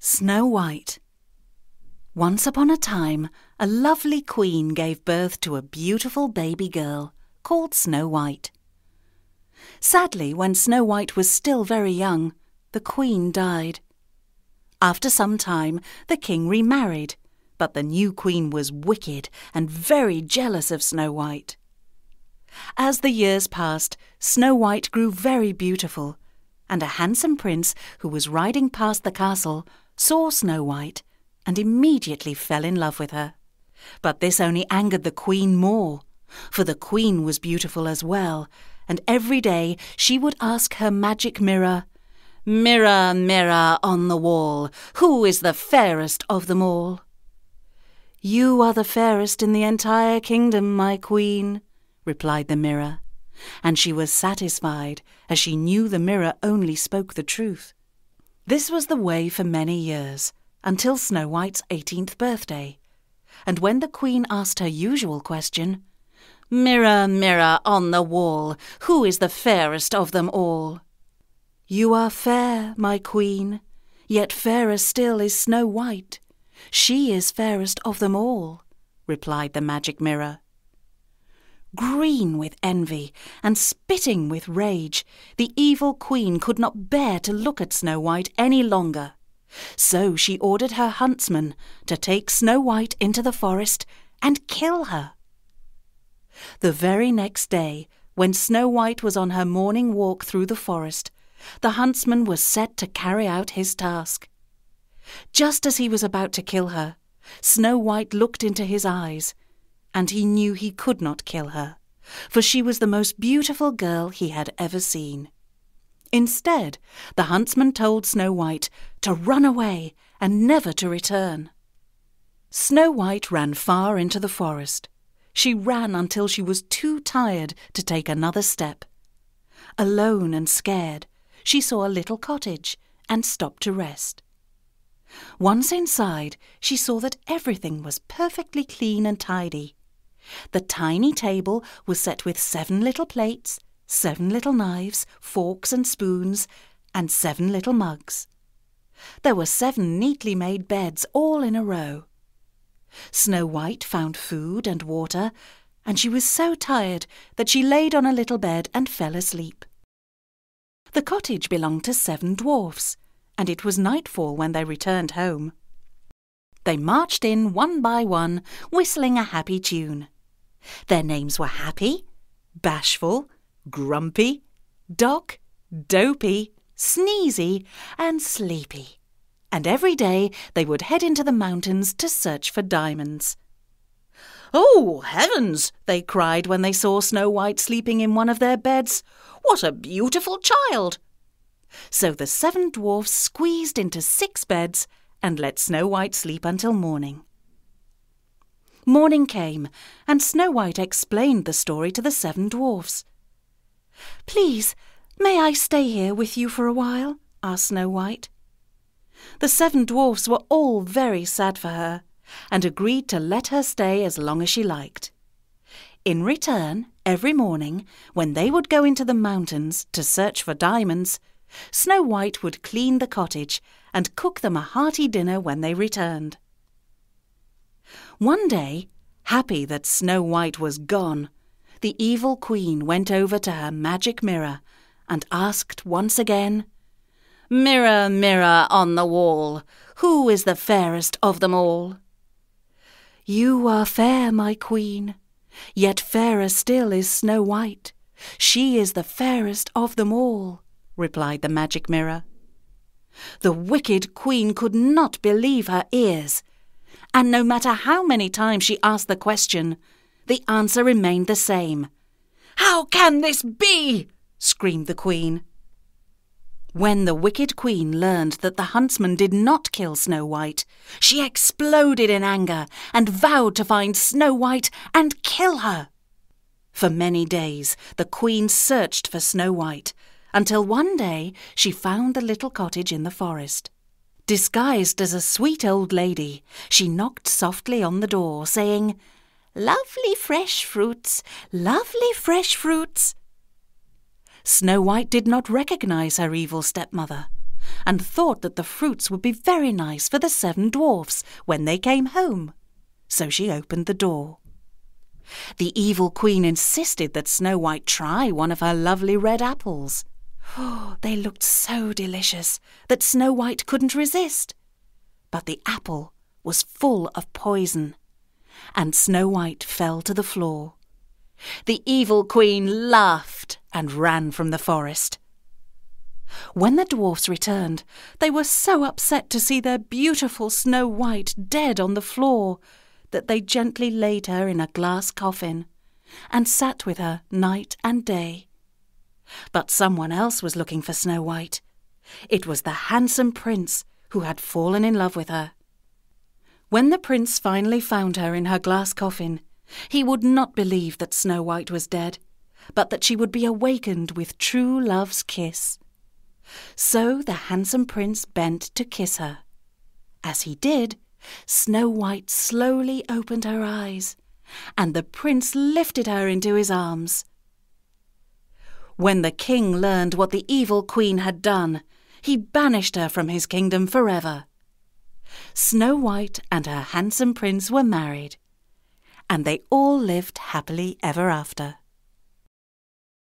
Snow White. Once upon a time, a lovely queen gave birth to a beautiful baby girl called Snow White. Sadly, when Snow White was still very young, the queen died. After some time, the king remarried, but the new queen was wicked and very jealous of Snow White. As the years passed, Snow White grew very beautiful, and a handsome prince who was riding past the castle saw Snow White and immediately fell in love with her. But this only angered the queen more, for the queen was beautiful as well, and every day she would ask her magic mirror, "Mirror, mirror on the wall, who is the fairest of them all?" "You are the fairest in the entire kingdom, my queen," replied the mirror, and she was satisfied, as she knew the mirror only spoke the truth. This was the way for many years, until Snow White's 18th birthday, and when the queen asked her usual question, "Mirror, mirror on the wall, who is the fairest of them all?" "You are fair, my queen, yet fairer still is Snow White. She is fairest of them all," replied the magic mirror. Green with envy and spitting with rage, the evil queen could not bear to look at Snow White any longer. So she ordered her huntsman to take Snow White into the forest and kill her. The very next day, when Snow White was on her morning walk through the forest, the huntsman was set to carry out his task. Just as he was about to kill her, Snow White looked into his eyes, and he knew he could not kill her, for she was the most beautiful girl he had ever seen. Instead, the huntsman told Snow White to run away and never to return. Snow White ran far into the forest. She ran until she was too tired to take another step. Alone and scared, she saw a little cottage and stopped to rest. Once inside, she saw that everything was perfectly clean and tidy. The tiny table was set with 7 little plates, 7 little knives, forks and spoons, and 7 little mugs. There were 7 neatly made beds all in a row. Snow White found food and water, and she was so tired that she laid on a little bed and fell asleep. The cottage belonged to 7 dwarfs, and it was nightfall when they returned home. They marched in one by one, whistling a happy tune. Their names were Happy, Bashful, Grumpy, Doc, Dopey, Sneezy, and Sleepy, and every day they would head into the mountains to search for diamonds. "Oh, heavens!" they cried when they saw Snow White sleeping in one of their beds. "What a beautiful child!" So the 7 dwarfs squeezed into 6 beds and let Snow White sleep until morning. Morning came, and Snow White explained the story to the 7 dwarfs. "Please, may I stay here with you for a while?" asked Snow White. The 7 dwarfs were all very sad for her, and agreed to let her stay as long as she liked. In return, every morning, when they would go into the mountains to search for diamonds, Snow White would clean the cottage and cook them a hearty dinner when they returned. One day, happy that Snow White was gone, the evil queen went over to her magic mirror and asked once again, "Mirror, mirror on the wall, who is the fairest of them all?" "You are fair, my queen, yet fairer still is Snow White. She is the fairest of them all," replied the magic mirror. The wicked queen could not believe her ears, and no matter how many times she asked the question, the answer remained the same. "How can this be?" screamed the queen. When the wicked queen learned that the huntsman did not kill Snow White, she exploded in anger and vowed to find Snow White and kill her. For many days the queen searched for Snow White, until one day she found the little cottage in the forest. Disguised as a sweet old lady, she knocked softly on the door, saying, "Lovely fresh fruits, lovely fresh fruits." Snow White did not recognize her evil stepmother, and thought that the fruits would be very nice for the 7 dwarfs when they came home. So she opened the door. The evil queen insisted that Snow White try one of her lovely red apples. Oh, they looked so delicious that Snow White couldn't resist. But the apple was full of poison, and Snow White fell to the floor. The evil queen laughed and ran from the forest. When the dwarfs returned, they were so upset to see their beautiful Snow White dead on the floor that they gently laid her in a glass coffin and sat with her night and day. But someone else was looking for Snow White. It was the handsome prince who had fallen in love with her. When the prince finally found her in her glass coffin, he would not believe that Snow White was dead, but that she would be awakened with true love's kiss. So the handsome prince bent to kiss her. As he did, Snow White slowly opened her eyes, and the prince lifted her into his arms. When the king learned what the evil queen had done, he banished her from his kingdom forever. Snow White and her handsome prince were married, and they all lived happily ever after.